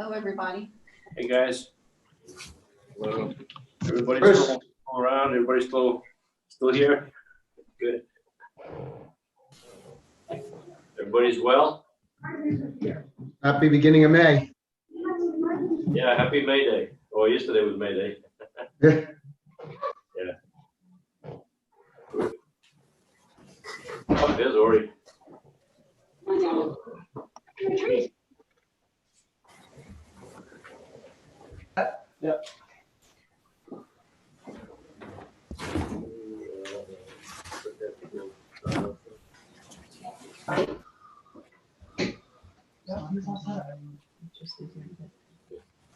Hello, everybody. Hey, guys. Hello. Everybody's still around? Everybody's still here? Good. Everybody's well? Happy beginning of May. Yeah, happy May Day. Oh, yesterday was May Day. Yeah. Yeah. Oh, there's Ori. Yeah.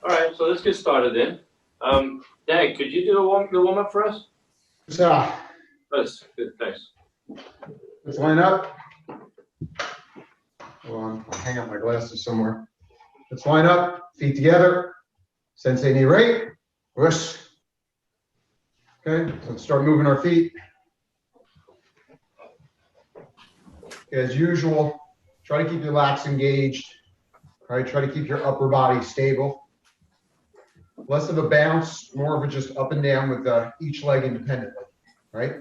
All right, so let's get started then. Dag, could you do the warm up for us? So That's good, thanks. let's line up. Hold on, I'll hang out my glasses somewhere. Let's line up, feet together. Sensei knee right. Whoosh. Okay, so let's start moving our feet. As usual, try to keep your lats engaged. All right, try to keep your upper body stable. Less of a bounce, more of a just up and down with each leg independently, right?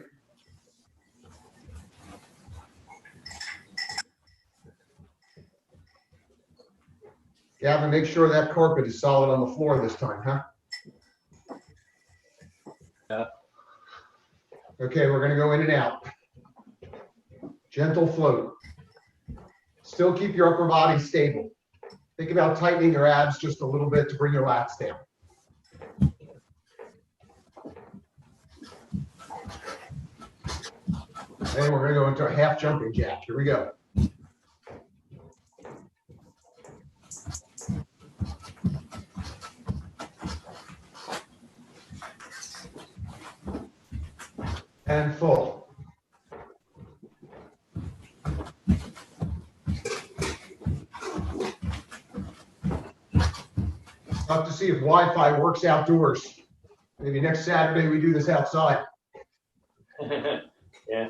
Gavin, make sure that carpet is solid on the floor this time, huh? Yeah. Okay, we're gonna go in and out. Gentle float. Still keep your upper body stable. Think about tightening your abs just a little bit to bring your lats down. And we're gonna go into a half jumping jack. Here we go. And full. Up to see if Wi-Fi works outdoors. Maybe next Saturday we do this outside. Yeah.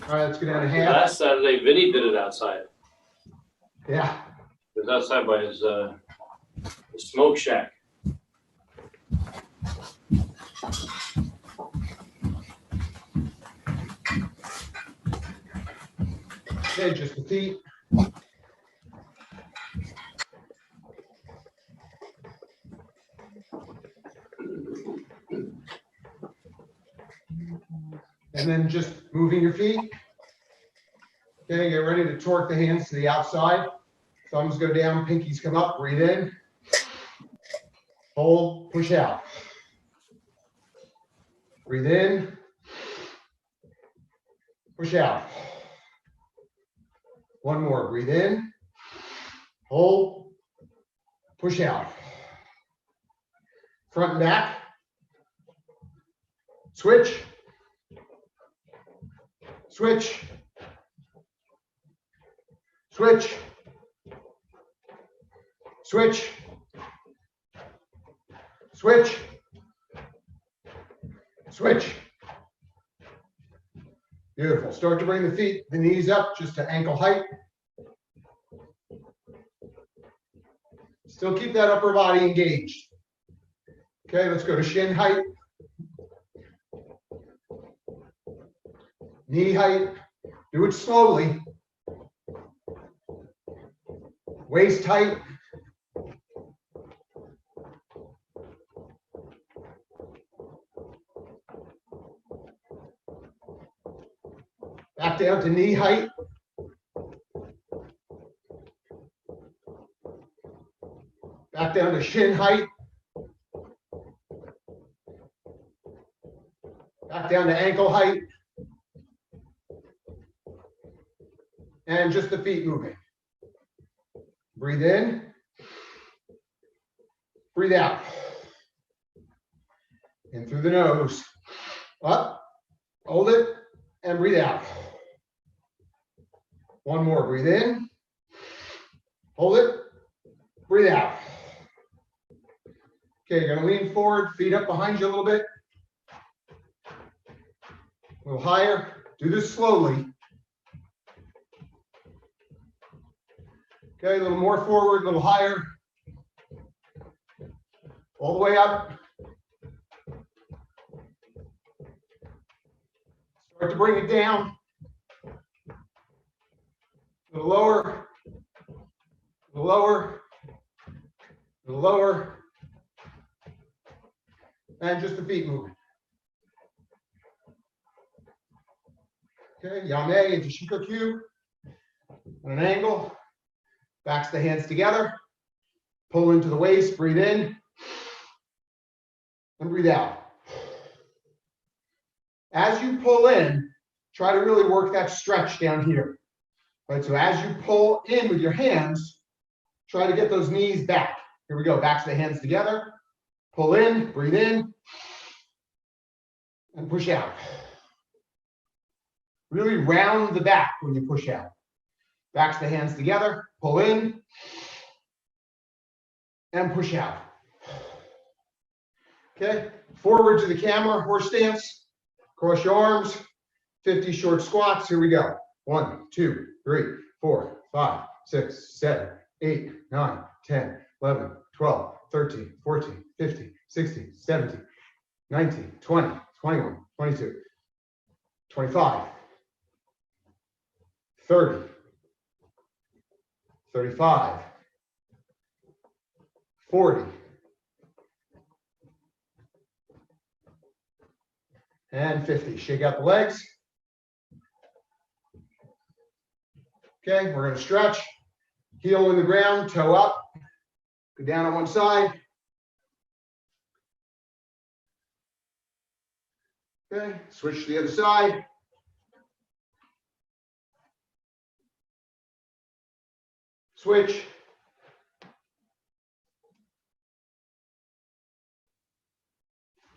All right, let's go down to half. Last Saturday, Vinny did it outside. Yeah. It was outside by his smoke shack. Okay, just the feet. And then just moving your feet. Okay, get ready to torque the hands to the outside. Thumbs go down, pinkies come up, breathe in. Hold, push out. Breathe in. Push out. One more, breathe in. Hold, push out. Front and back. Switch. Switch. Switch. Switch. Switch. Switch. Beautiful. Start to bring the knees up just to ankle height. Still keep that upper body engaged. Okay, let's go to shin height. Knee height. Do it slowly. Waist height. Back down to knee height. Back down to shin height. Back down to ankle height. And just the feet moving. Breathe in. Breathe out. In through the nose. Up. Hold it. And breathe out. One more. Breathe in. Hold it. Breathe out. Okay, you're going to lean forward, feet up behind you a little bit. A little higher. Do this slowly. Okay, a little more forward, a little higher. All the way up. Start to bring it down. A little lower. A little lower. A little lower. And just the feet moving. Okay, Yame into Shukokai. On an angle. Backs the hands together. Pull into the waist, breathe in. And breathe out. As you pull in, try to really work that stretch down here. Right, so as you pull in with your hands, try to get those knees back. Here we go, backs the hands together. Pull in, breathe in. And push out. Really round the back when you push out. Backs the hands together, pull in, and push out. Okay, forward to the camera, horse stance. Cross your arms, 50 short squats. Here we go. 1, 2, 3, 4, 5, 6, 7, 8, 9, 10, 11, 12, 13, 14, 15, 16, 17, 19, 20, 21, 22, 25, 30, 35, 40, and 50. Shake out the legs. Okay, we're going to stretch. Heel in the ground, toe up. Go down on one side. Okay, switch to the other side. Switch.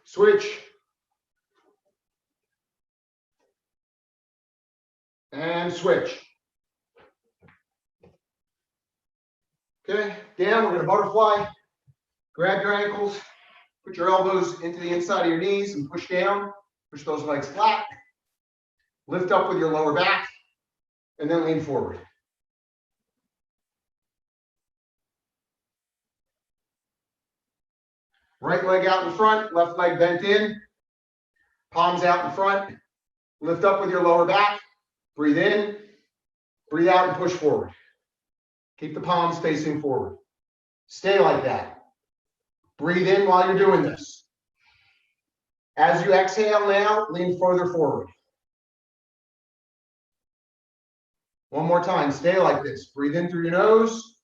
Switch. And switch. Okay, down, we're going to butterfly. Grab your ankles, put your elbows into the inside of your knees and push down. Push those legs flat. Lift up with your lower back and then lean forward. Right leg out in front, left leg bent in. Palms out in front. Lift up with your lower back. Breathe in, breathe out and push forward. Keep the palms facing forward. Stay like that. Breathe in while you're doing this. As you exhale now, lean further forward. One more time, stay like this. Breathe in through your nose.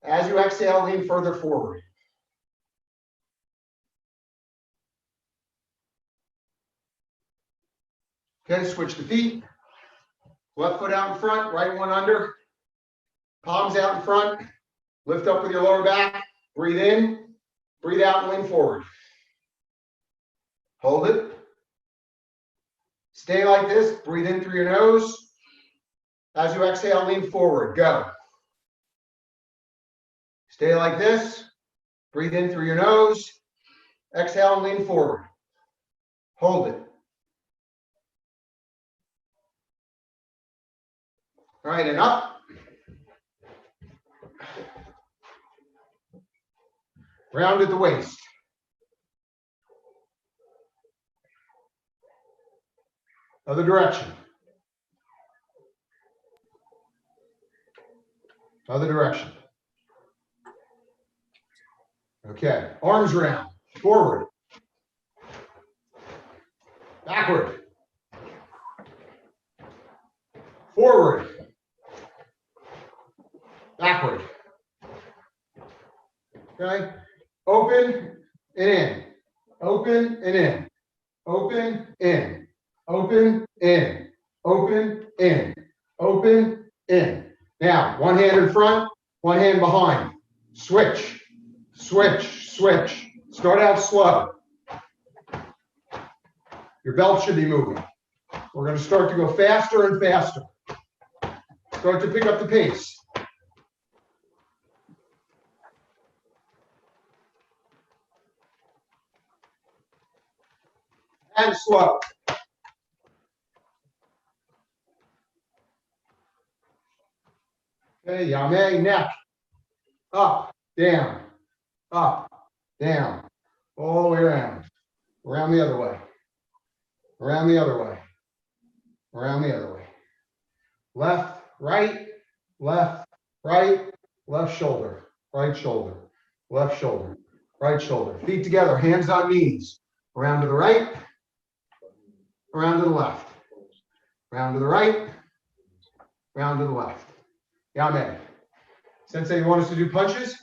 As you exhale, lean further forward. Okay, switch the feet. Left foot out in front, right one under. Palms out in front. Lift up with your lower back. Breathe in, breathe out and lean forward. Hold it. Stay like this. Breathe in through your nose. As you exhale, lean forward. Go. Stay like this. Breathe in through your nose. Exhale and lean forward. Hold it. All right, and up. Round at the waist. Other direction. Other direction. Okay, arms round. Forward. Backward. Forward. Backward. Okay, open and in. Open and in. Open in. Open in. Open in. Open in. Now, one hand in front, one hand behind. Switch. Switch. Switch. Start out slow. Your belt should be moving. We're going to start to go faster and faster. Start to pick up the pace. And slow. Okay, yame, neck. Up, down, all the way around. Around the other way. Around the other way. Around the other way. Left, right, left, right, left shoulder, right shoulder, left shoulder, right shoulder. Feet together, hands on knees. Around to the right, around to the left. Round to the right, round to the left. Yame. Sensei, you want us to do punches?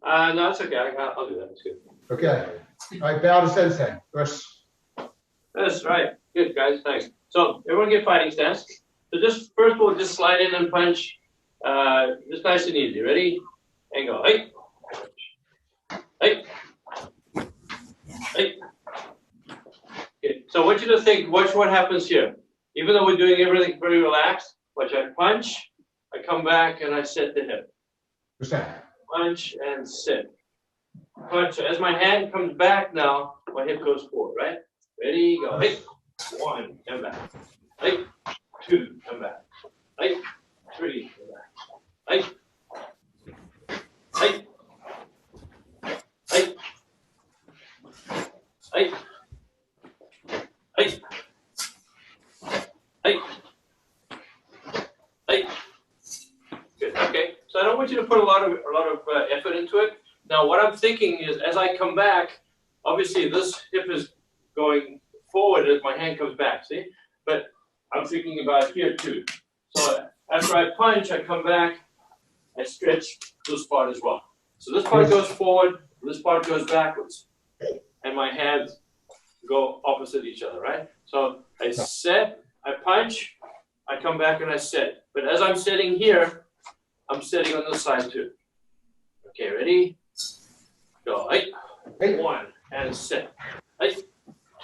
No, it's okay. I'll do that. It's good. Okay. All right, bow to Sensei. That's right. Good, guys. Thanks. So everyone get fighting stance. So just first we'll just slide in and punch. Just nice and easy. Ready? And go. Hey. Hey. Hey. Okay. So I want you to think, watch what happens here. Even though we're doing everything very relaxed, watch, I punch, I come back and I set the hip. What's that? Punch and sit. Punch. As my hand comes back now, my hip goes forward, right? Ready, go. Hey. 1, and back. Hey. 2, and back. Hey. 3, and back. Hey. Hey. Hey. Hey. Hey. Hey. Good. Okay. So I don't want you to put a lot of effort into it. Now, what I'm thinking is, as I come back, obviously this hip is going forward as my hand comes back. See, but I'm thinking about here too. So after I punch, I come back, I stretch this part as well. So this part goes forward, this part goes backwards, and my hands go opposite each other, right? So I set, I punch, I come back and I set. But as I'm sitting here, I'm sitting on this side too. Okay, ready? Go. 1 and sit.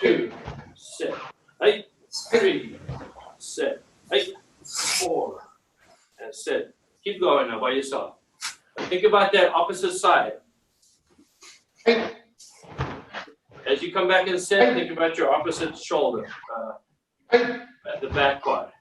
2, sit. 3, sit. 4 and sit. Keep going now by yourself. Think about that opposite side. As you come back and sit, think about your opposite shoulder, at the back part.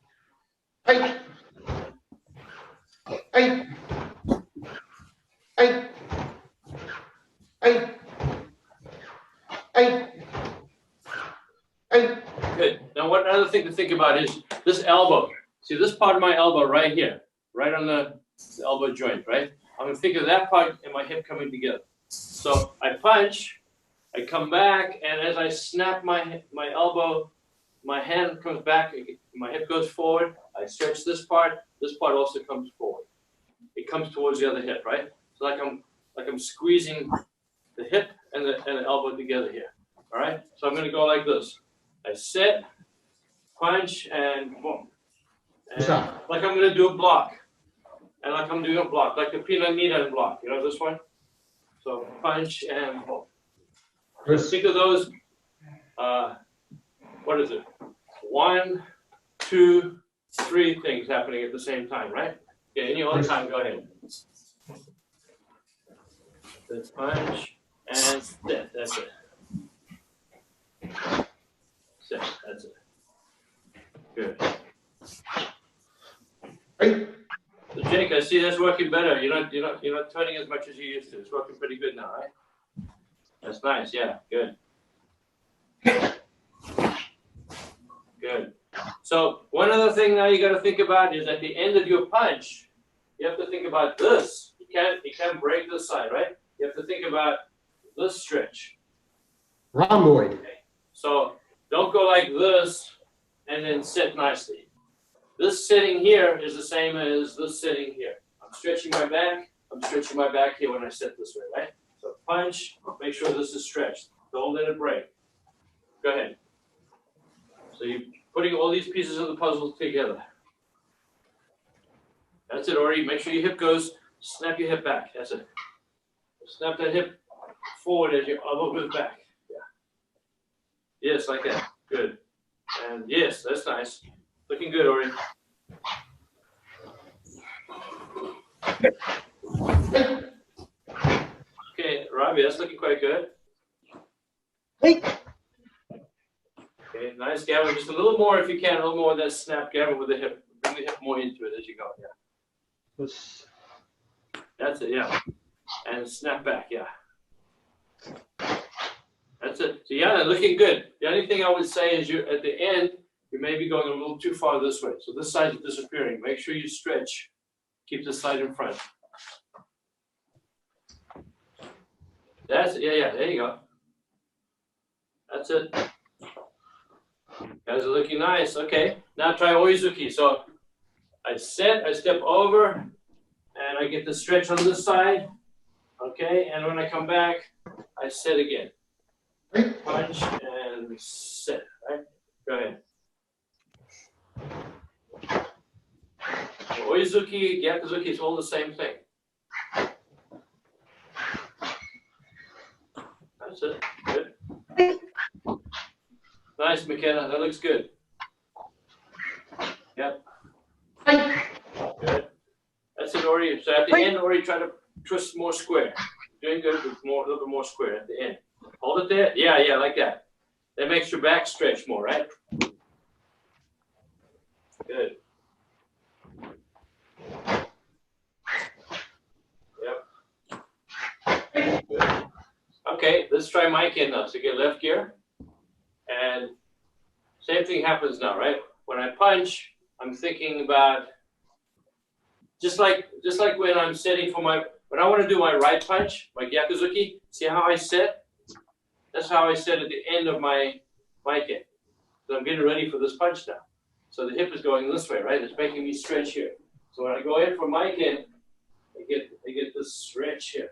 Good. Now, one other thing to think about is this elbow. See this part of my elbow right here, right on the elbow joint, right? I'm going to think of that part and my hip coming together. So I punch, I come back, and as I snap my elbow, my hand comes back, my hip goes forward, I stretch this part also comes forward. It comes towards the other hip, right? So like I'm squeezing the hip and the elbow together here. All right? So I'm gonna go like this. I sit, punch, and boom. And like I'm gonna do a block. And like I'm doing a block, like the peanut needle block. You know this one? So punch and boom. Just think of those, what is it? 1, 2, 3 things happening at the same time, right? Okay, in your own time, go ahead. Let's punch and sit, that's it. Sit, that's it. Good. So Jake, I see that's working better. You're not turning as much as you used to. It's working pretty good now, right? That's nice, yeah, good. Good. So one other thing now you got to think about is at the end of your punch, you have to think about this. You can't break this side, right? You have to think about this stretch. Rhomboid. Okay. So don't go like this and then sit nicely. This sitting here is the same as this sitting here. I'm stretching my back. I'm stretching my back here when I sit this way, right? So punch, make sure this is stretched. Don't let it break. Go ahead. So you're putting all these pieces of the puzzle together. That's it, Ori. Make sure your hip goes, snap your hip back. That's it. Snap that hip forward as your elbow goes back. Yeah. Yes, like that. Good. And yes, that's nice. Looking good, Ori. Okay, Robbie, that's looking quite good. Okay, nice, Gavin. Just a little more if you can, a little more of that snap, Gavin, with the hip. Bring the hip more into it as you go. That's it, yeah. And snap back, yeah. That's it. So yeah, they're looking good. The only thing I would say is you at the end, you may be going a little too far this way. So this side is disappearing. Make sure you stretch. Keep this side in front. That's it. Yeah, there you go. That's it. Guys are looking nice. Okay, now try Oizuki. So I set, I step over, and I get the stretch on this side. Okay, and when I come back, I set again. Punch and set. Right? Go ahead. So Oizuki, Gyakuzuki, it's all the same thing. That's it. Good. Nice, Makenna. That looks good. Yep. Good. That's it, Ori. So at the end, Ori, try to twist more square. Doing good with more, a little bit more square at the end. Hold it there. Yeah, yeah, like that. That makes your back stretch more, right? Good. Yep. Good. Okay, let's try Makenna. So get left gear. And same thing happens now, right? When I punch, I'm thinking about just like when I'm setting for my, when I want to do my right punch, my Gyakuzuki, see how I set? That's how I set at the end of my Maken. So I'm getting ready for this punch now. So the hip is going this way, right? It's making me stretch here. So when I go in for Maken, I get this stretch here,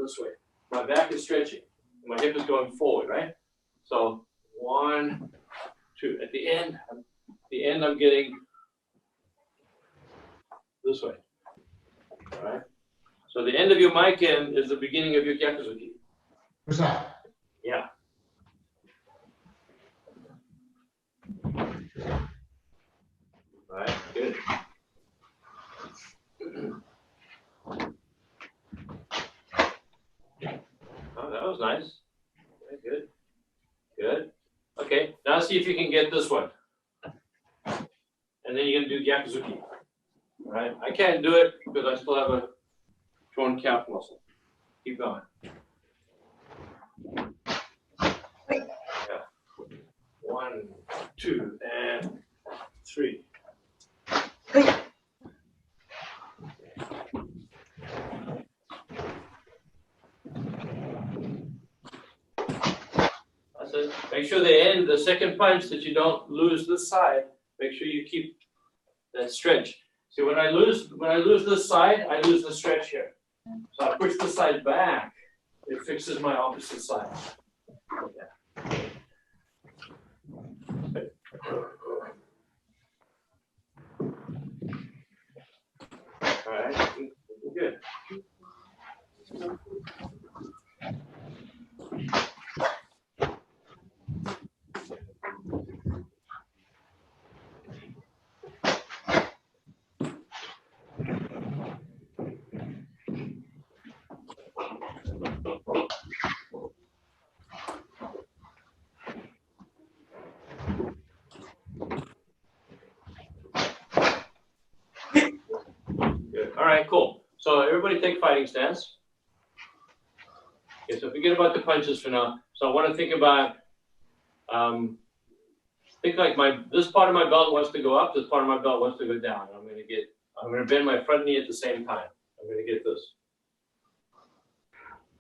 this way. My back is stretching. My hip is going forward, right? So 1, 2. At the end, I'm getting this way. All right. So the end of your Maken is the beginning of your Gyakuzuki. What's that? Yeah. All right. Good. Oh, that was nice. Okay, good. Good. Okay. Now see if you can get this one. And then you're going to do Gyakuzuki. All right. I can't do it because I still have a torn calf muscle. Keep going. Yeah. 1, 2, and 3. That's it. Make sure the second punch that you don't lose this side. Make sure you keep that stretch. See, when I lose this side, I lose the stretch here. So I push this side back. It fixes my opposite side. Yeah. All right, good. Good. All right, cool. So everybody take fighting stance. Okay, so forget about the punches for now. So I want to think about, think like this part of my belt wants to go up, this part of my belt wants to go down. I'm going to bend my front knee at the same time. I'm going to get this.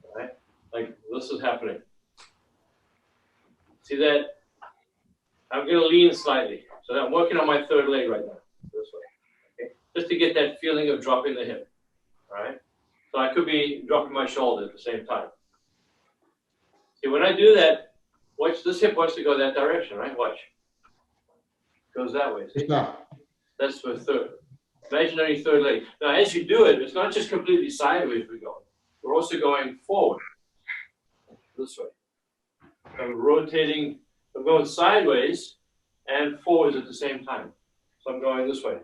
All right, like this is happening. See that? I'm going to lean slightly. So I'm working on my third leg right now, this way. Okay? Just to get that feeling of dropping the hip. All right? So I could be dropping my shoulder at the same time. See, when I do that, watch, this hip wants to go that direction, right? Watch. Goes that way. See? That's the third. Imaginary third leg. Now, as you do it, it's not just completely sideways we're going. We're also going forward. This way. I'm rotating. I'm going sideways and forwards at the same time. So I'm going this way.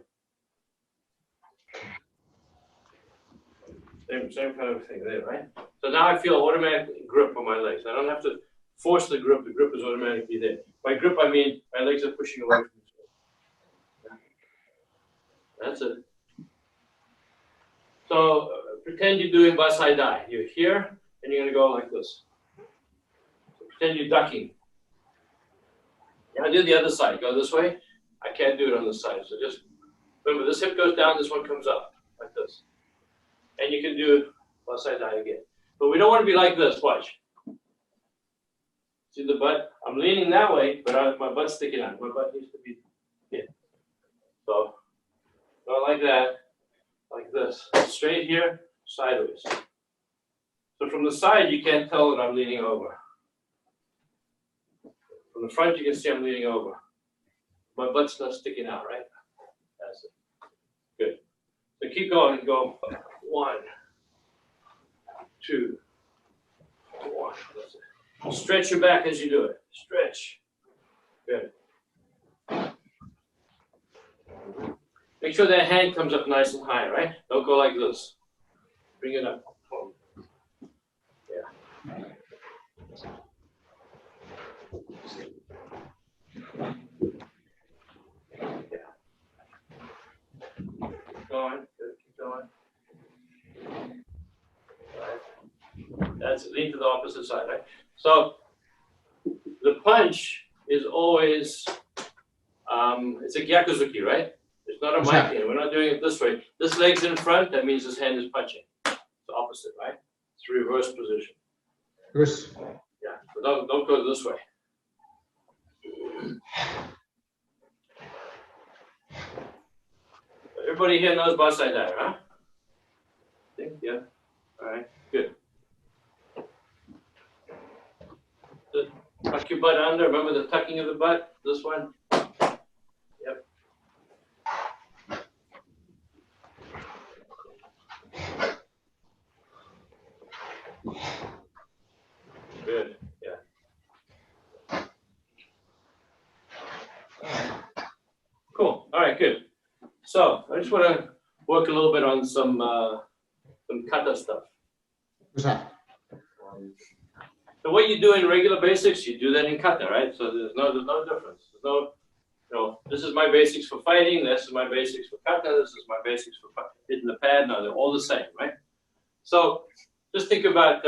Same kind of thing there, right? So now I feel automatic grip on my legs. I don't have to force the grip. The grip is automatically there. By grip, I mean my legs are pushing away from each other. That's it. So pretend you're doing basai dai. You're here, and you're going to go like this. So pretend you're ducking. Now do the other side. Go this way. I can't do it on this side. So just remember, this hip goes down, this one comes up, like this. And you can do basai dai again. But we don't want to be like this. Watch. See the butt? I'm leaning that way, but my butt's sticking out. My butt needs to be here. So, not like that. Like this. Straight here, sideways. So from the side, you can't tell that I'm leaning over. From the front, you can see I'm leaning over. My butt's not sticking out, right? That's it. Good. So keep going and go 1, 2, 1. That's it. Stretch your back as you do it. Stretch. Good. Make sure that hand comes up nice and high, right? Don't go like this. Bring it up. Yeah. Yeah. Keep going. Good. Keep going. Right. That's it. Lean to the opposite side, right? So the punch is always, it's a gyakuzuki, right? It's not a mic hand. We're not doing it this way. This leg's in front, that means this hand is punching. It's the opposite, right? It's reverse position. Reverse. Yeah, but don't go this way. Everybody here knows basai dai, huh? I think, yeah. All right, good. Tuck your butt under. Remember the tucking of the butt? This one? Yep. Good. Yeah. Cool. All right, good. So I just want to work a little bit on some kata stuff. What's that? So what you do in regular basics, you do that in kata, right? So there's no difference. There's no, you know, this is my basics for fighting. This is my basics for kata. This is my basics for hitting the pad. No, they're all the same, right? So just think about,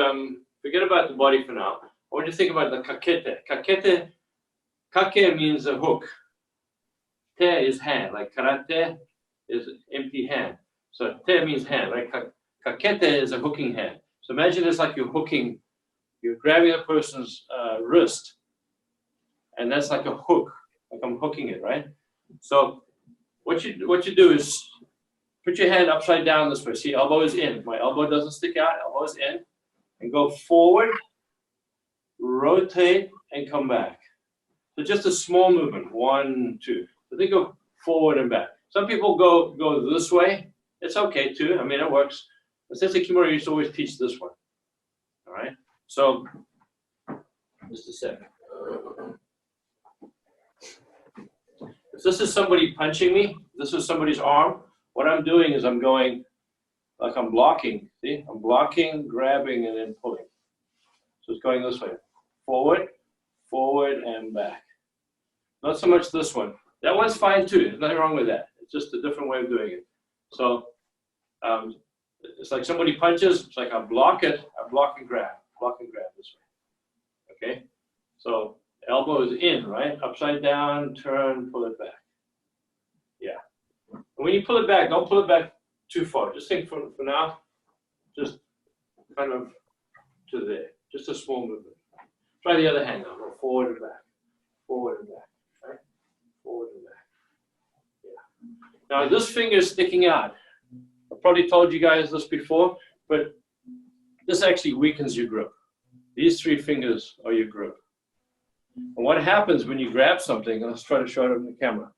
forget about the body for now. I want you to think about the kakete. Kakete, kake means a hook. Te is hand, like karate is empty hand. So te means hand, right? Kakete is a hooking hand. So imagine it's like you're hooking. You're grabbing a person's wrist, and that's like a hook, like I'm hooking it, right? So what you do is put your hand upside down this way. See, elbow is in. My elbow doesn't stick out. Elbow is in, and go forward, rotate, and come back. So just a small movement. 1, 2. So think of forward and back. Some people go this way. It's okay too. I mean, it works. But since the Kimura used to always teach this one. All right. So, just a second. If this is somebody punching me, this is somebody's arm, what I'm doing is I'm going like I'm blocking. See? I'm blocking, grabbing, and then pulling. So it's going this way. Forward, forward, and back. Not so much this one. That one's fine too. There's nothing wrong with that. It's just a different way of doing it. So, it's like somebody punches, it's like I block it, I block and grab. Block and grab this way. Okay? So elbow is in, right? Upside down, turn, pull it back. Yeah. And when you pull it back, don't pull it back too far. Just think for now, just kind of to there. Just a small movement. Try the other hand now. Go forward and back. Forward and back. Right? Forward and back. Yeah. Now this finger is sticking out. I've probably told you guys this before, but this actually weakens your grip. These 3 fingers are your grip. And what happens when you grab something, and let's try to show it on the camera.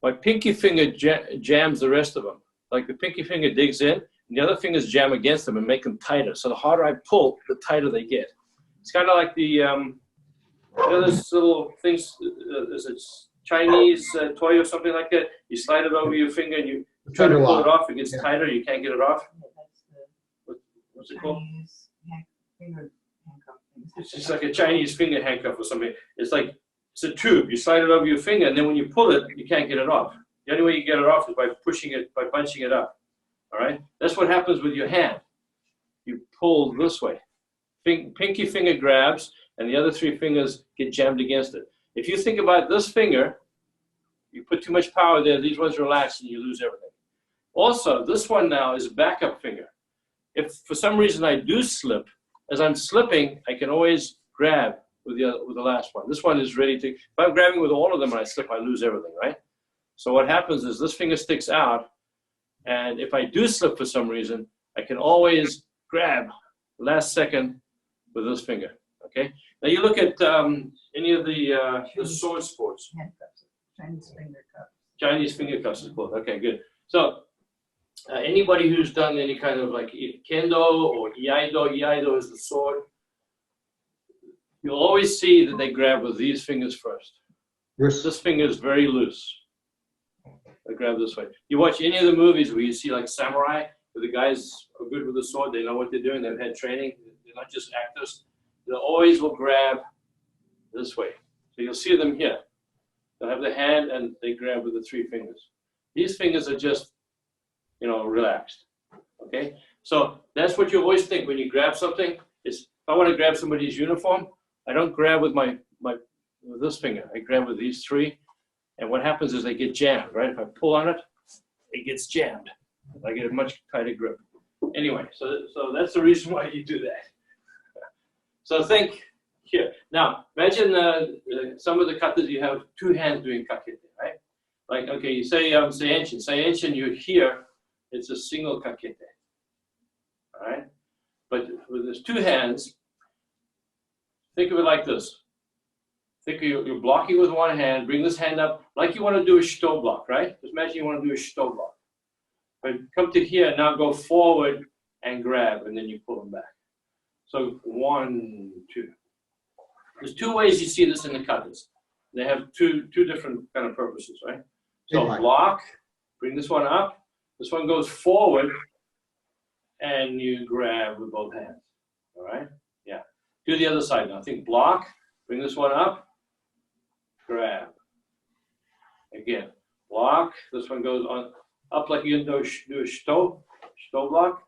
My pinky finger jams the rest of them. Like the pinky finger digs in, and the other fingers jam against them and make them tighter. So the harder I pull, the tighter they get. It's kind of like the, you know, those little things, there's a Chinese toy or something like that. You slide it over your finger and you try to pull it off. It gets tighter. You can't get it off. What's it called? It's just like a Chinese finger handcuff or something. It's like, it's a tube. You slide it over your finger, and then when you pull it, you can't get it off. The only way you get it off is by pushing it, by bunching it up. All right? That's what happens with your hand. You pull this way. Pinky finger grabs, and the other three fingers get jammed against it. If you think about this finger, you put too much power there, these ones relax, and you lose everything. Also, this one now is a backup finger. If for some reason I do slip, as I'm slipping, I can always grab with the last one. This one is ready to, if I'm grabbing with all of them and I slip, I lose everything, right? So what happens is this finger sticks out, and if I do slip for some reason, I can always grab last second with this finger, okay? Now you look at any of the sword sports. Chinese finger cups. Chinese finger cups is called, okay, good. So anybody who's done any kind of like kendo or iaido is the sword, you'll always see that they grab with these fingers first. Yes. This finger is very loose. They grab this way. You watch any of the movies where you see like samurai, where the guys are good with the sword, they know what they're doing, they've had training, they're not just actors. They always will grab this way. So you'll see them here. They'll have the hand and they grab with the three fingers. These fingers are just, you know, relaxed, okay? So that's what you always think when you grab something, is if I want to grab somebody's uniform, I don't grab with with this finger, I grab with these three, and what happens is they get jammed, right? If I pull on it, it gets jammed. I get a much tighter grip. Anyway, so that's the reason why you do that. So think here. Now, imagine some of the katas you have two hands doing kakete, right? Like, okay, you say seienshin. Seienshin, you're here, it's a single kakete, all right? But with these two hands, think of it like this. Think of you're blocking with one hand, bring this hand up, like you want to do a shito block, right? Just imagine you want to do a shito block. But come to here, now go forward and grab, and then you pull them back. So 1, 2. There's two ways you see this in the katas. They have two different kind of purposes, right? So block, bring this one up, this one goes forward, and you grab with both hands, all right? Yeah. Do the other side now. Think block, bring this one up, grab. Again, block, this one goes on up like you do a shito block,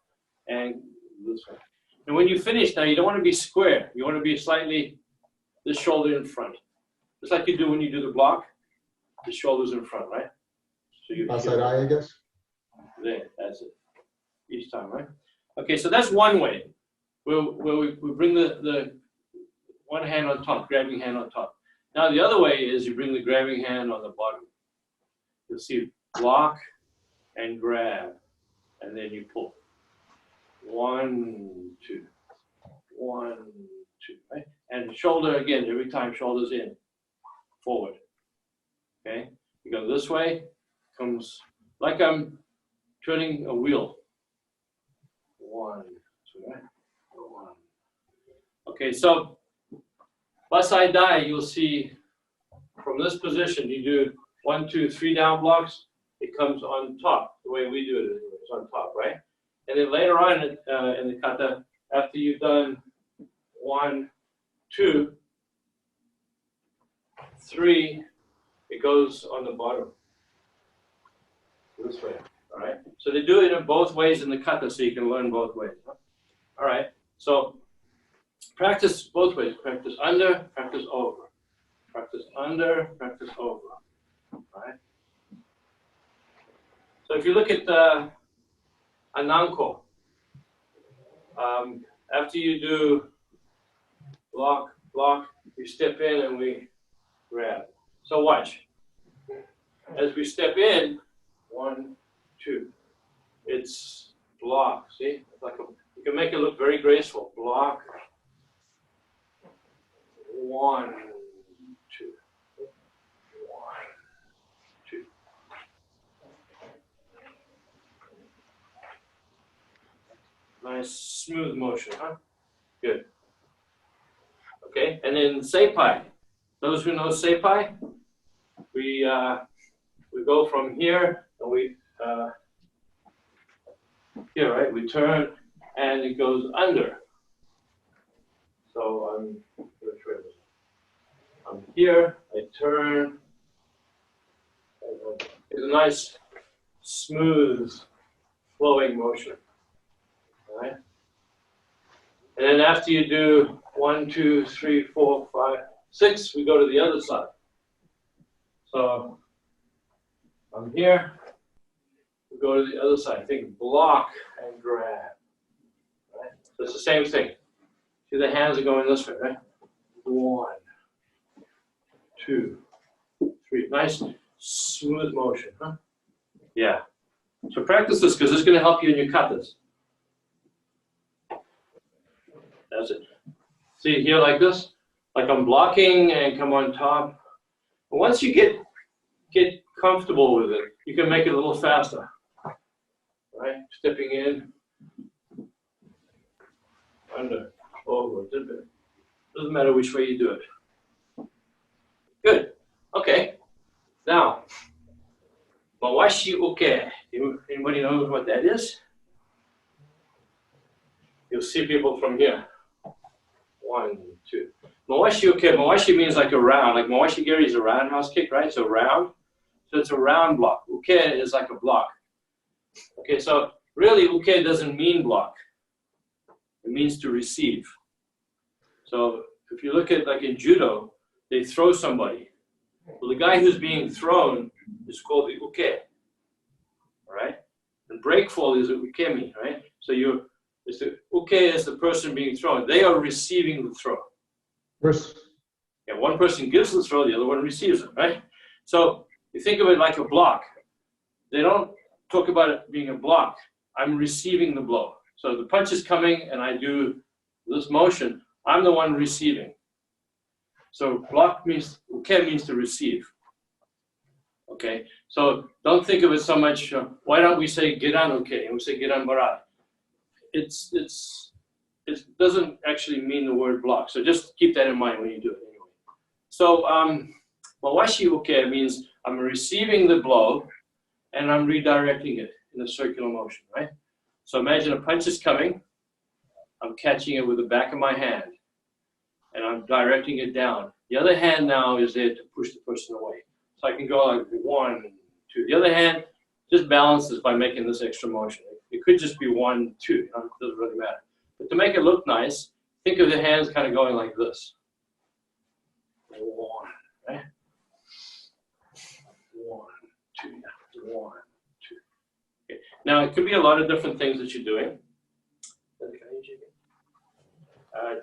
and this one. And when you finish now, you don't want to be square. You want to be slightly, this shoulder in front. Just like you do when you do the block, the shoulder's in front, right? So you Outside eye, I guess. There, that's it. Each time, right? Okay, so that's one way. Where we bring the one hand on top, grabbing hand on top. Now the other way is you bring the grabbing hand on the bottom. You'll see block and grab, and then you pull. 1, 2. 1, 2, right? And shoulder again, every time shoulders in, forward. Okay? You go this way, comes like I'm turning a wheel. 1, 2, right? 1. Okay, so Basai Dai, you'll see from this position, you do 1, 2, 3 down blocks, it comes on top, the way we do it, it's on top, right? And then later on in the kata, after you've done 1, 2, 3, it goes on the bottom, this way, all right? So they do it in both ways in the kata, so you can learn both ways. Huh? All right, so practice both ways. Practice under, practice over. Practice under, practice over, all right? So if you look at Ananko, after you do block, you step in and we grab. So watch. As we step in, 1, 2, it's block. See, it's like you can make it look very graceful. Block. 1, 2. 1, 2. Nice smooth motion, huh? Good. Okay, and then Seipai. Those who know Seipai, we go from here and we here, right? We turn and it goes under. So I'm here, I turn. It's a nice, smooth flowing motion. All right? And then after you do 1, 2, 3, 4, 5, 6, we go to the other side. So from here, we go to the other side. Think block and grab. Right? So it's the same thing. See, the hands are going this way, right? 1, 2, 3. Nice, smooth motion, huh? Yeah. So practice this because it's going to help you in your katas. That's it. See here like this? Like I'm blocking and come on top. But once you get comfortable with it, you can make it a little faster. Right? Stepping in, under, over, doesn't matter which way you do it. Good. Okay. Now, mawashi uke. Anybody know what that is? You'll see people from here. 1, 2. Mawashi uke. Mawashi means like a round. Like mawashi geri is a roundhouse kick, right? So round. So it's a round block. Uke is like a block. Okay, so really uke doesn't mean block. It means to receive. So if you look at like in judo, they throw somebody. Well, the guy who's being thrown is called the uke. All right? And break fall is ukemi, right? So it's the uke is the person being thrown. They are receiving the throw. First, Yeah, one person gives the throw, the other one receives it, right? So you think of it like a block. They don't talk about it being a block. I'm receiving the blow. So the punch is coming and I do this motion. I'm the one receiving. So block means, uke means to receive. Okay, so don't think of it so much, why don't we say geran uke and we say geran barat? It doesn't actually mean the word block. So just keep that in mind when you do it anyway. So mawashi uke means I'm receiving the blow and I'm redirecting it in a circular motion, right? So imagine a punch is coming, I'm catching it with the back of my hand, and I'm directing it down. The other hand now is there to push the person away. So I can go like 1, 2. The other hand just balances by making this extra motion. It could just be 1, 2, it doesn't really matter. But to make it look nice, think of the hands kind of going like this. 1, right? 1, 2, 1, 2. Okay. Now it could be a lot of different things that you're doing.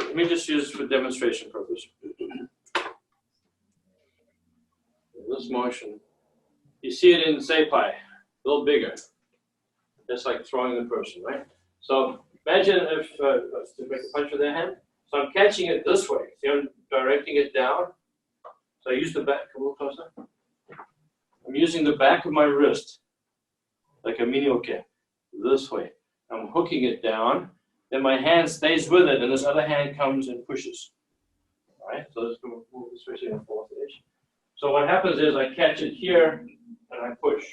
Let me just use for demonstration purpose. This motion, you see it in Seipai, a little bigger. That's like throwing the person, right? So imagine if, let's make a punch with their hand. So I'm catching it this way. See, I'm directing it down. So I use the back, come a little closer. I'm using the back of my wrist, like a mini oke, this way. I'm hooking it down. Then my hand stays with it, and this other hand comes and pushes. All right, so let's go move this way to the fourth edge. So what happens is I catch it here, and I push.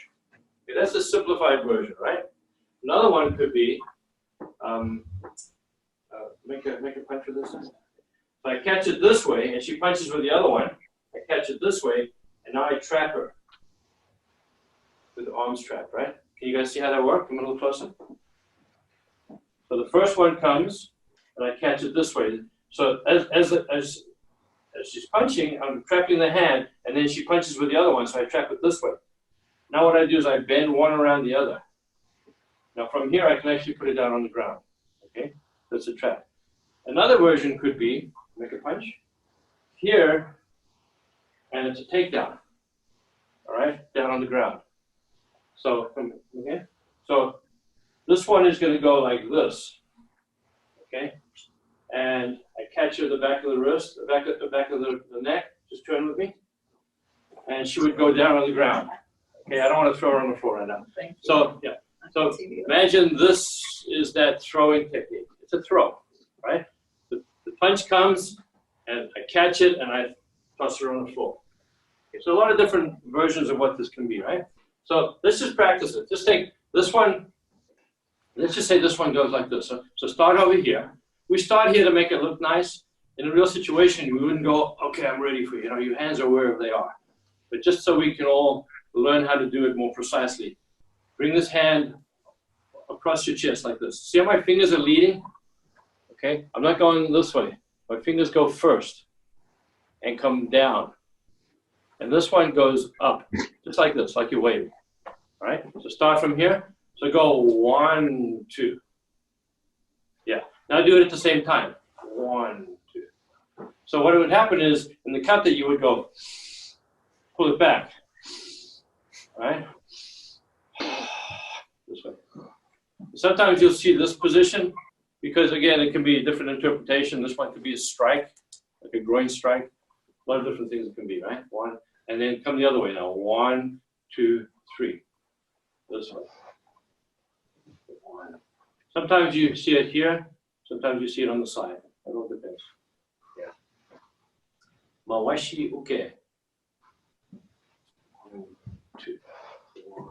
Okay, that's the simplified version, right? Another one could be, make a punch with this one. So I catch it this way, and she punches with the other one. I catch it this way, and now I trap her with the arm strap, right? Can you guys see how that works? Come a little closer. So the first one comes, and I catch it this way. So as she's punching, I'm trapping the hand, and then she punches with the other one, so I trap it this way. Now what I do is I bend one around the other. Now from here, I can actually put it down on the ground. Okay, that's a trap. Another version could be, make a punch, here, and it's a takedown. All right, down on the ground. So, okay, so this one is going to go like this, okay? And I catch her at the back of the wrist, the back of the neck, just turn with me. And she would go down on the ground. Okay, I don't want to throw her on the floor right now. So, yeah, so imagine this is that throwing technique. It's a throw, right? The punch comes, and I catch it, and I toss her on the floor. Okay, so a lot of different versions of what this can be, right? So let's just practice it. Just take this one. Let's just say this one goes like this. So start over here. We start here to make it look nice. In a real situation, we wouldn't go, okay, I'm ready for you. Your hands are wherever they are. But just so we can all learn how to do it more precisely. Bring this hand across your chest like this. See how my fingers are leading? Okay, I'm not going this way. My fingers go first and come down. And this one goes up, just like this, like you're waving. All right, so start from here. So go 1, 2. Yeah, now do it at the same time. 1, 2. So what would happen is, in the kata, you would go, pull it back. All right? This way. Sometimes you'll see this position, because again, it can be a different interpretation. This one could be a strike, like a groin strike. A lot of different things it can be, right? 1, and then come the other way now. 1, 2, 3. This way. 1. Sometimes you see it here. Sometimes you see it on the side. It all depends. Yeah. Mawashi uke. 1, 2, 1,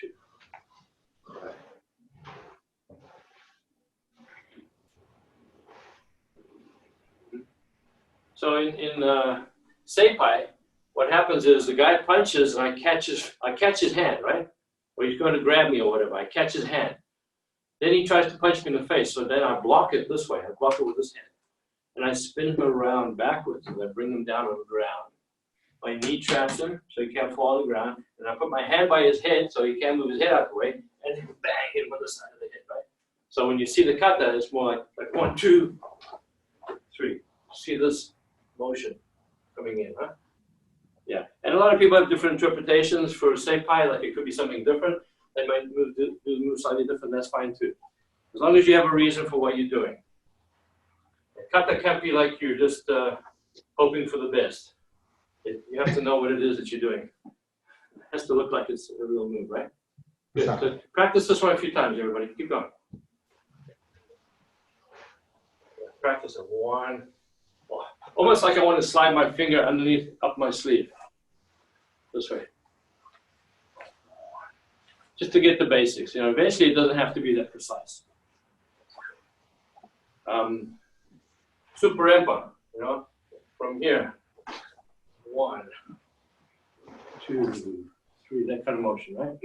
2. Right. So in Seipai, what happens is the guy punches and I catch his hand, right? Or he's going to grab me or whatever. I catch his hand. Then he tries to punch me in the face. So then I block it this way. I block it with this hand. And I spin him around backwards and I bring him down on the ground. My knee traps him so he can't fall on the ground. And I put my hand by his head so he can't move his head out the way. And then bang, hit him on the side of the head, right? So when you see the kata, it's more like 1, 2, 3. See this motion coming in, huh? Yeah. And a lot of people have different interpretations for Seipai, like it could be something different. They might do the move slightly different, that's fine too. As long as you have a reason for what you're doing. Kata can't be like you're just hoping for the best. You have to know what it is that you're doing. It has to look like it's a real move, right? Good. So practice this one a few times, everybody. Keep going. Practice it. 1. Almost like I want to slide my finger underneath up my sleeve. This way. Just to get the basics. You know, eventually it doesn't have to be that precise. Super Empa, you know, from here. 1, 2, 3, that kind of motion, right?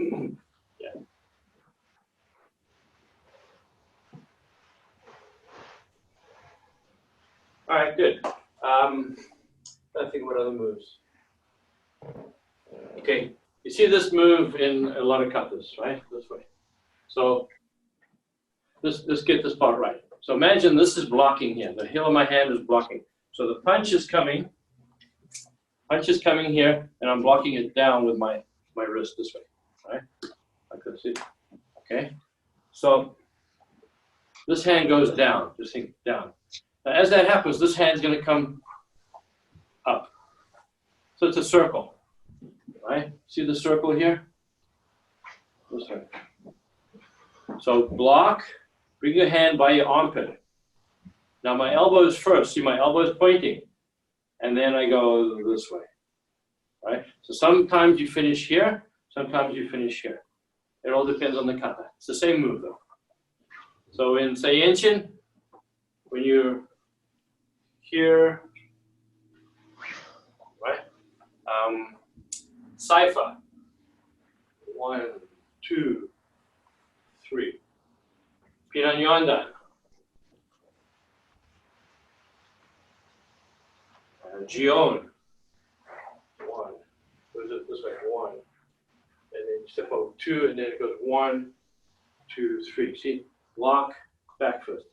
Yeah. All right, good. I think what other moves? Okay, you see this move in a lot of katas, right? This way. So let's get this part right. So imagine this is blocking here. The heel of my hand is blocking. So the punch is coming here, and I'm blocking it down with my wrist this way, right? Like this, see? Okay. So this hand goes down, just think down. Now, as that happens, this hand's going to come up. So it's a circle, right? See the circle here? This way. So block, bring your hand by your armpit. Now my elbow is first. See, my elbow is pointing. And then I go this way, right? So sometimes you finish here, sometimes you finish here. It all depends on the kata. It's the same move though. So in Seiyenshin, when you're here, right? Saifa, 1, 2, 3. Piranyonda. Gion. 1. Goes it this way, 1. And then you step over 2, and then it goes 1, 2, 3. See? Lock, back first.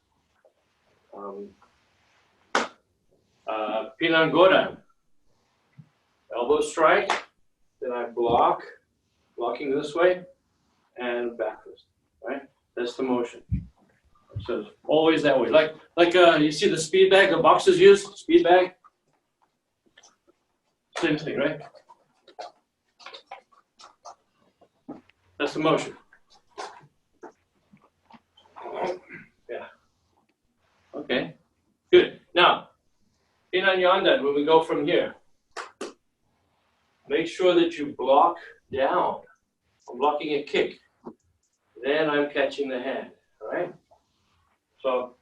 Pinangoran. Elbow strike. Then I blocking this way, and back first. Right? That's the motion. So always that way. Like you see the speed bag the boxers use? Speed bag? Same thing, right? That's the motion. Yeah. Okay. Good. Now, Pinanyandan, when we go from here, make sure that you block down. I'm blocking a kick. Then I'm catching the hand. All right? So,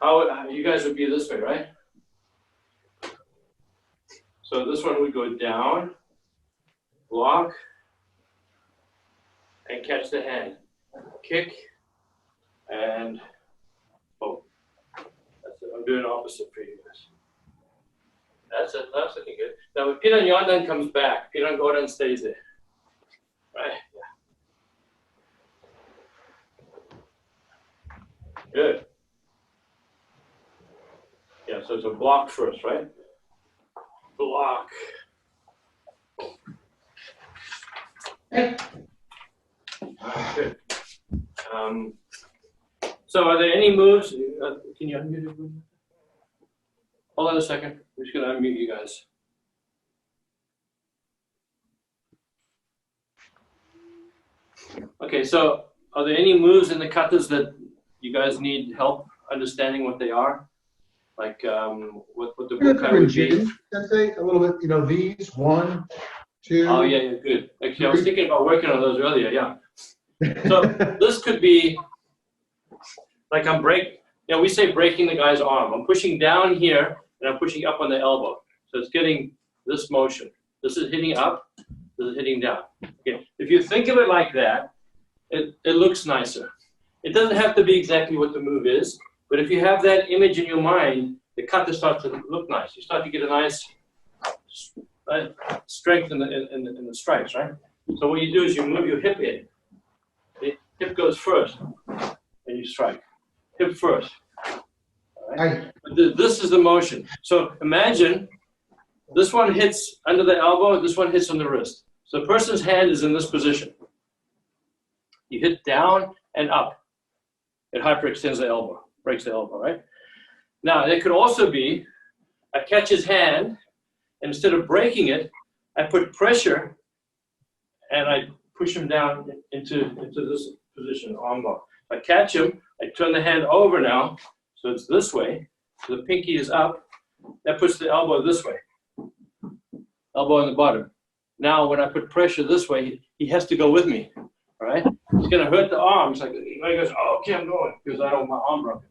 how you guys would be this way, right? So this one would go down, block, and catch the hand. kick, and boom. That's it. I'm doing opposite for you guys. That's it. That's looking good. Now, when Piran Yondan comes back, Piran Godan stays there. Right? Yeah. Good. Yeah, so it's a block first, right? Block. Hey. Good. So are there any moves? Can you unmute it? Hold on a second. We're just going to unmute you guys. Okay, so are there any moves in the katas that you guys need help understanding what they are? Like what the bukai would be? Sensei, a little bit, you know, these, 1, 2. Oh, yeah, good. Actually, I was thinking about working on those earlier, yeah. So this could be, like we say breaking the guy's arm. I'm pushing down here, and I'm pushing up on the elbow. So it's getting this motion. This is hitting up, this is hitting down. Okay. If you think of it like that, it looks nicer. It doesn't have to be exactly what the move is, but if you have that image in your mind, the kata starts to look nice. You start to get a nice strength in the strikes, right? So what you do is you move your hip in. The hip goes first, and you strike. Hip first. All right? This is the motion. So imagine this one hits under the elbow, this one hits on the wrist. So the person's hand is in this position. You hit down and up. It hyperextends the elbow, breaks the elbow, right? Now, it could also be, I catch his hand, and instead of breaking it, I put pressure, and I push him down into this position, armbar. If I catch him, I turn the hand over now, so it's this way. So the pinky is up. That puts the elbow this way. Elbow on the bottom. Now, when I put pressure this way, he has to go with me, all right? It's going to hurt the arm. It's like, he goes, oh, okay, I'm going, because I don't want my arm broken.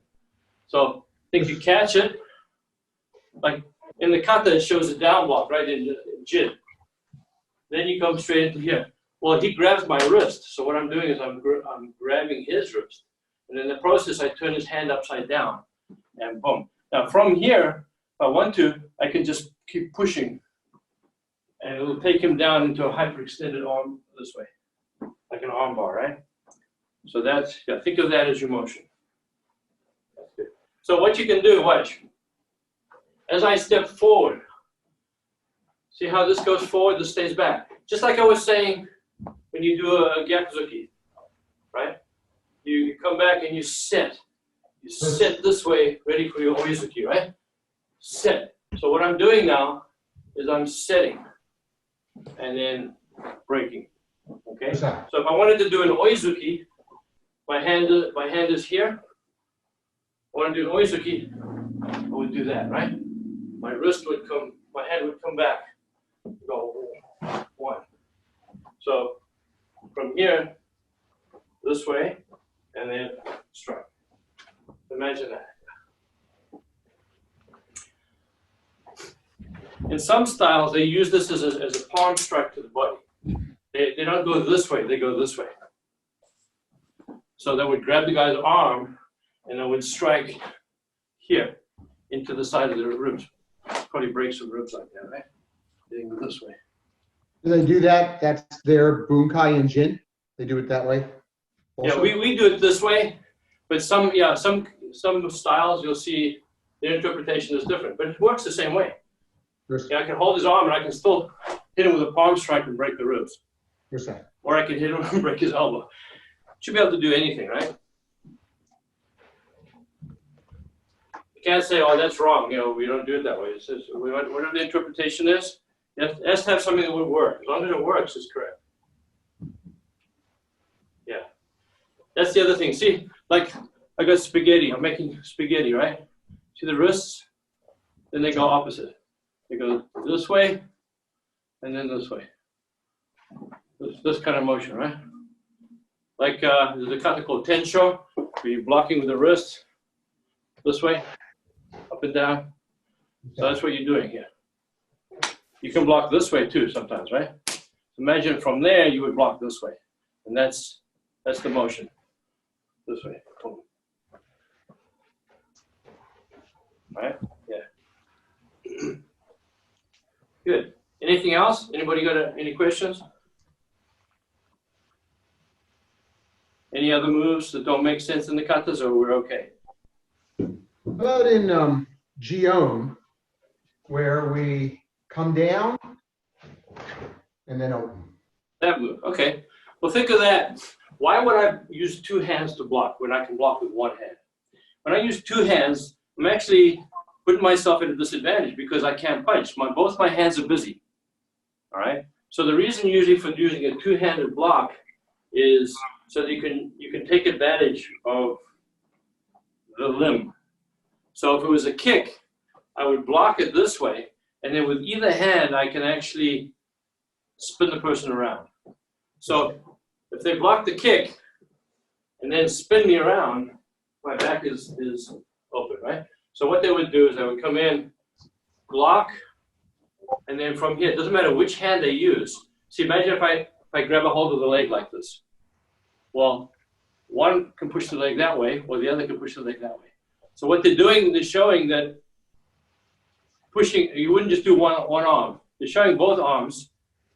So, if you catch it, like in the kata, it shows a down block, right, in jin. Then you come straight into here. Well, he grabs my wrist. So what I'm doing is I'm grabbing his wrist. And in the process, I turn his hand upside down, and boom. Now, from here, if I want to, I can just keep pushing, and it will take him down into a hyperextended arm this way, like an arm bar, right? So that's, yeah, think of that as your motion. That's good. So what you can do, watch. As I step forward, see how this goes forward, this stays back. Just like I was saying when you do a gyakuzuki, right? You come back and you sit. You sit this way, ready for your oizuki, right? Sit. So what I'm doing now is I'm sitting and then breaking. Okay? So if I wanted to do an oizuki, my hand is here. I want to do an oizuki, I would do that, right? My wrist would come, my hand would come back. Go 1. So from here, this way, and then strike. Imagine that. In some styles, they use this as a palm strike to the body. They don't go this way, they go this way. So they would grab the guy's arm, and they would strike here into the side of the ribs. Probably breaks some ribs like that, right? They go this way. Do they do that? That's their bunkai and jin? They do it that way? Also? Yeah, we do it this way, but some styles you'll see their interpretation is different, but it works the same way. Yeah, I can hold his arm and I can still hit him with a palm strike and break the ribs. Or I can hit him and break his elbow. Should be able to do anything, right? You can't say, oh, that's wrong. You know, we don't do it that way. It says, whatever the interpretation is, it has to have something that would work. As long as it works, it's correct. Yeah. That's the other thing. See, like I got spaghetti. I'm making spaghetti, right? See the wrists? Then they go opposite. They go this way, and then this way. This kind of motion, right? Like there's a kata called tensho, where you're blocking with the wrist this way, up and down. So that's what you're doing here. You can block this way too sometimes, right? Imagine from there you would block this way, and that's That's the motion. This way. Boom. All right? Yeah. Good. Anything else? Anybody got any questions? Any other moves that don't make sense in the katas, or we're okay? About in Gion, where we come down and then open. That move. Okay. Well, think of that. Why would I use two hands to block when I can block with one hand? When I use two hands, I'm actually putting myself at a disadvantage because I can't punch. Both my hands are busy. All right. So the reason usually for using a two-handed block is so that you can take advantage of the limb. So if it was a kick, I would block it this way, and then with either hand, I can actually spin the person around. So if they block the kick and then spin me around, my back is open, right? So what they would do is they would come in, block, and then from here, it doesn't matter which hand they use. See, imagine if I grab a hold of the leg like this. Well, one can push the leg that way, or the other can push the leg that way. So what they're doing, they're showing that pushing, you wouldn't just do one arm. They're showing both arms.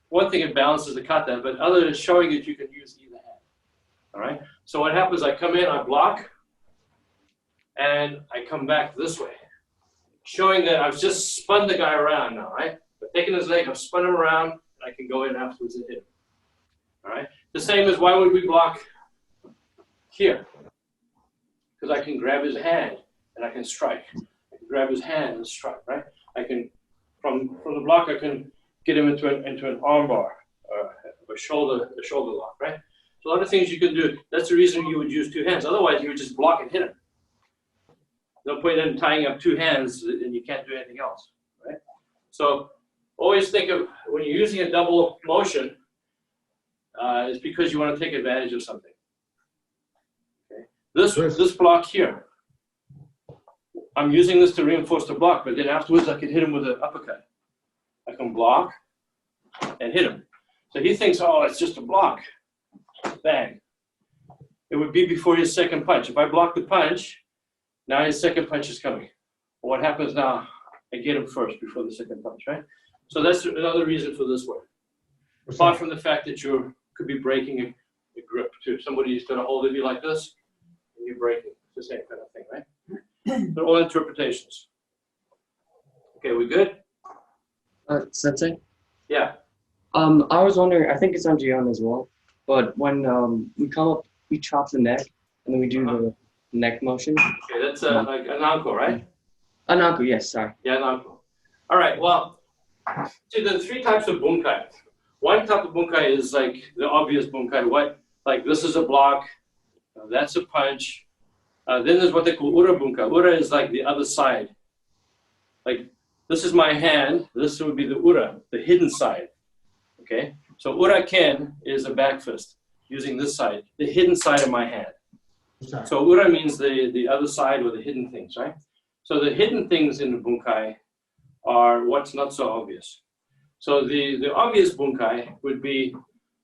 One thing, it balances the kata, but other is showing that you can use either hand. All right? So what happens, I come in, I block, and I come back this way, showing that I've just spun the guy around now, right? I've taken his leg, I've spun him around, and I can go in afterwards and hit him. All right? The same as why would we block here? Because I can grab his hand and I can strike. I can grab his hand and strike, right? I can, from the block, I can get him into an arm bar, a shoulder lock, right? So a lot of things you can do. That's the reason you would use two hands. Otherwise, you would just block and hit him. No point in tying up two hands and you can't do anything else, right? So always think of when you're using a double motion, it's because you want to take advantage of something. Okay. This block here, I'm using this to reinforce the block, but then afterwards I can hit him with an uppercut. I can block and hit him. So he thinks, oh, it's just a block. Bang. It would be before his second punch. If I block the punch, now his second punch is coming. What happens now? I get him first before the second punch, right? So that's another reason for this one. Apart from the fact that you could be breaking a grip too. Somebody's got a hold of you like this, and you're breaking. It's the same kind of thing, right? They're all interpretations. Okay, we good? Sensei? Yeah. I was wondering, I think it's on Gion as well, but when we come up, we chop the neck, and then we do the neck motion. Okay, that's like an anko, right? An anko, yes, sorry. Yeah, an anko. All right, well, see, there are three types of bunkai. One type of bunkai is like the obvious bunkai. What? Like this is a block, that's a punch. Then there's what they call ura bunkai. Ura is like the other side. Like this is my hand. This would be the ura, the hidden side. Okay? So ura ken is a back fist using this side, the hidden side of my hand. So ura means the other side or the hidden things, right? So the hidden things in the bunkai are what's not so obvious. So the obvious bunkai would be,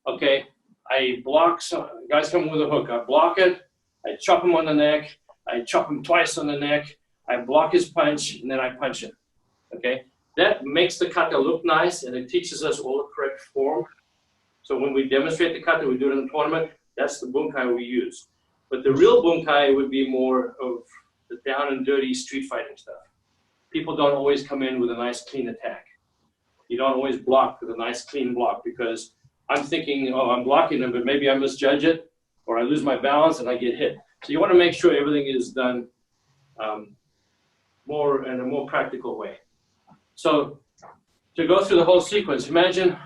okay, I block some, guys come with a hook, I block it, I chop him on the neck, I chop him twice on the neck, I block his punch, and then I punch him, okay? That makes the kata look nice, and it teaches us all the correct form. So when we demonstrate the kata, we do it in the tournament, that's the bunkai we use. But the real bunkai would be more of the down and dirty street fighting stuff. People don't always come in with a nice clean attack. You don't always block with a nice clean block because I'm thinking, oh, I'm blocking them, but maybe I misjudge it or I lose my balance and I get hit. So you want to make sure everything is done more in a more practical way. So to go through the whole sequence, imagine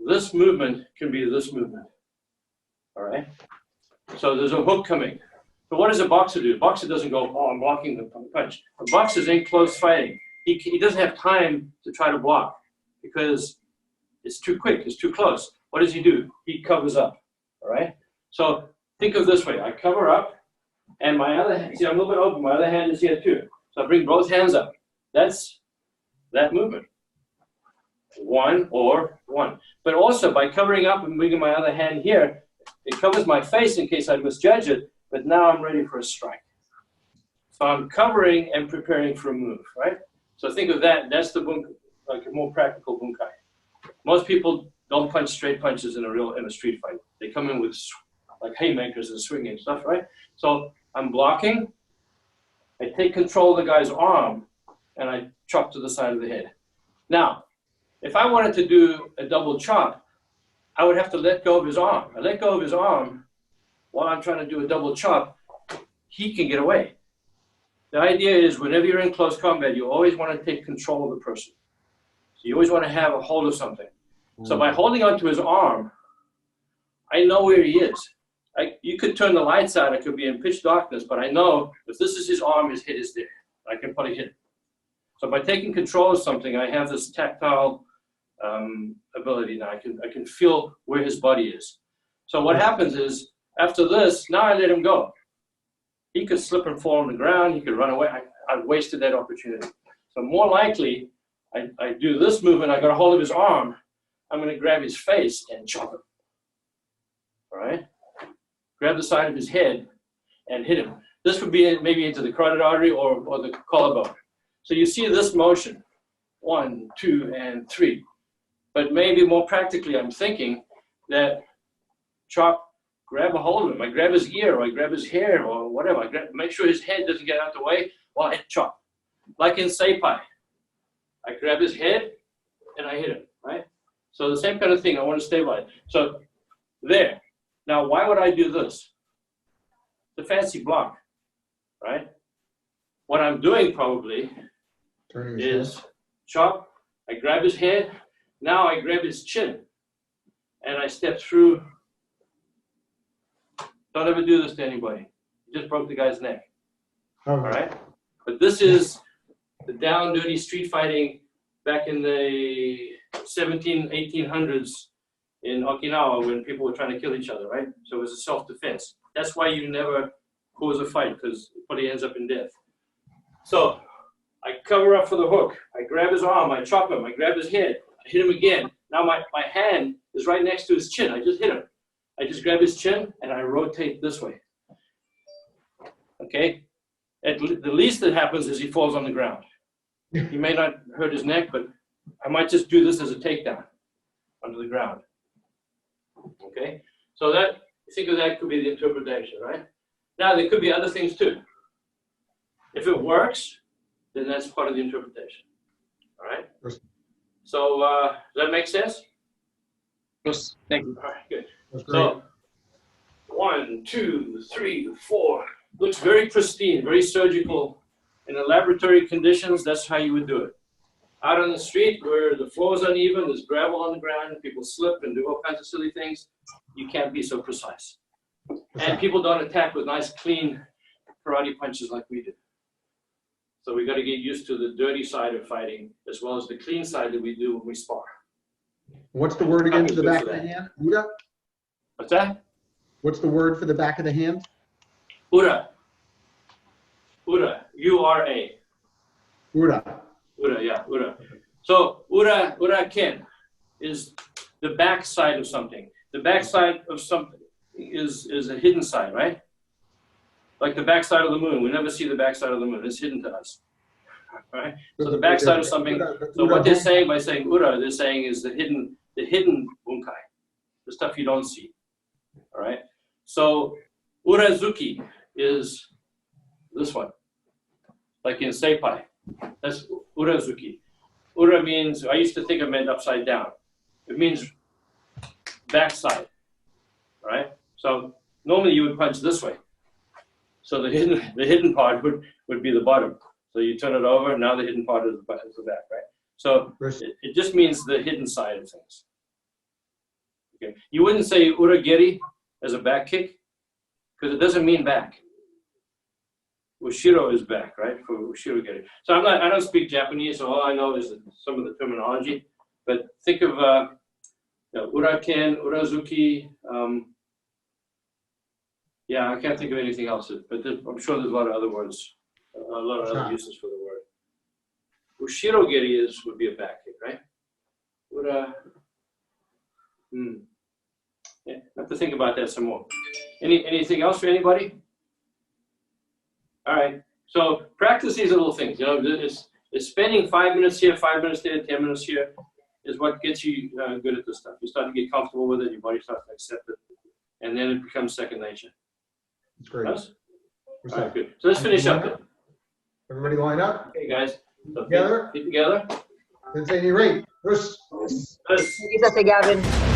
this movement can be this movement. All right? So there's a hook coming. But what does a boxer do? A boxer doesn't go, oh, I'm blocking the punch. A boxer's in close fighting. He doesn't have time to try to block because it's too quick, it's too close. What does he do? He covers up, all right? So think of this way. I cover up, and my other hand, see, I'm a little bit open. My other hand is here too. So I bring both hands up. That's that movement. One or one. But also by covering up and bringing my other hand here, It covers my face in case I misjudge it, but now I'm ready for a strike. So I'm covering and preparing for a move, right? So think of that. That's the bunkai, like a more practical bunkai. Most people don't punch straight punches in a street fight. They come in with like haymakers and swinging stuff, right? So I'm blocking. I take control of the guy's arm, and I chop to the side of the head. Now, if I wanted to do a double chop, I would have to let go of his arm. I let go of his arm while I'm trying to do a double chop, he can get away. The idea is whenever you're in close combat, you always want to take control of the person. So you always want to have a hold of something. So by holding onto his arm, I know where he is. You could turn the lights out, it could be in pitch darkness, but I know if this is his arm, his head is there. I can probably hit him. So by taking control of something, I have this tactile ability now. I can feel where his body is. So what happens is, after this, now I let him go. He could slip and fall on the ground, he could run away. I've wasted that opportunity. So more likely, I do this movement, I got a hold of his arm, I'm gonna grab his face and chop him. All right? Grab the side of his head and hit him. This would be maybe into the carotid artery or the collarbone. So you see this motion, 1, 2, and 3. But maybe more practically, I'm thinking that chop, grab a hold of him. I grab his ear, or I grab his hair, or whatever. Make sure his head doesn't get out of the way while I chop. Like in Seipai, I grab his head and I hit him, right? So the same kind of thing, I want to stabilize. So there. Now, why would I do this? It's a fancy block, right? What I'm doing probably is chop, I grab his head, now I grab his chin, and I step through. Don't ever do this to anybody. You just broke the guy's neck, all right? But this is the down dirty street fighting back in the 1800s in Okinawa when people were trying to kill each other, right? So it was a self-defense. That's why you never cause a fight, because it probably ends up in death. So I cover up for the hook. I grab his arm, I chop him, I grab his head, I hit him again. Now my hand is right next to his chin. I just hit him. I just grab his chin and I rotate this way. Okay? The least that happens is he falls on the ground. He may not hurt his neck, but I might just do this as a takedown onto the ground. Okay? So that, think of that could be the interpretation, right? Now there could be other things too. If it works, then that's part of the interpretation. All right? So does that make sense? Yes, thank you. All right, good. So 1, 2, 3, 4. Looks very pristine, very surgical. In the laboratory conditions, that's how you would do it. Out on the street where the floor is uneven, there's gravel on the ground, people slip and do all kinds of silly things, you can't be so precise. And people don't attack with nice, clean karate punches like we do. So we got to get used to the dirty side of fighting as well as the clean side that we do when we spar. What's the word again for the back of the hand? Ura? What's that? What's the word for the back of the hand? Ura. Ura. U-R-A. Ura. Ura, yeah, ura. So ura ken is the back side of something. The back side of something is a hidden side, right? Like the back side of the moon. We never see the back side of the moon. It's hidden to us. Right? So the back side of something. So what they're saying by saying ura, they're saying is the hidden bunkai, the stuff you don't see. All right. So urazuki is this one, like in Seipai. That's urazuki. Ura means, I used to think it meant upside down. It means backside, right? So normally you would punch this way. So the hidden part would be the bottom. So you turn it over, now the hidden part is the back, right? So it just means the hidden side of things. Okay. You wouldn't say urageri as a back kick, because it doesn't mean back. Ushiro is back, right? For ushirogeri. So I don't speak Japanese, so all I know is some of the terminology. But think of uraken, urazuki. Yeah, I can't think of anything else. But I'm sure there's a lot of other words, a lot of other uses for the word. Ushirogeri would be a back kick, right? Yeah, I have to think about that some more. Anything else for anybody? All right. So practice these little things. You know, it's spending 5 minutes here, 5 minutes there, 10 minutes here is what gets you good at this stuff. You start to get comfortable with it. Your body starts to accept it, and then it becomes second nature. That's great. Yes? What's All right, that? good. So let's finish up then. Everybody line up Okay, guys. So together. Get together. Didn't say any rate. Bruce. Let's Isa si Gavin.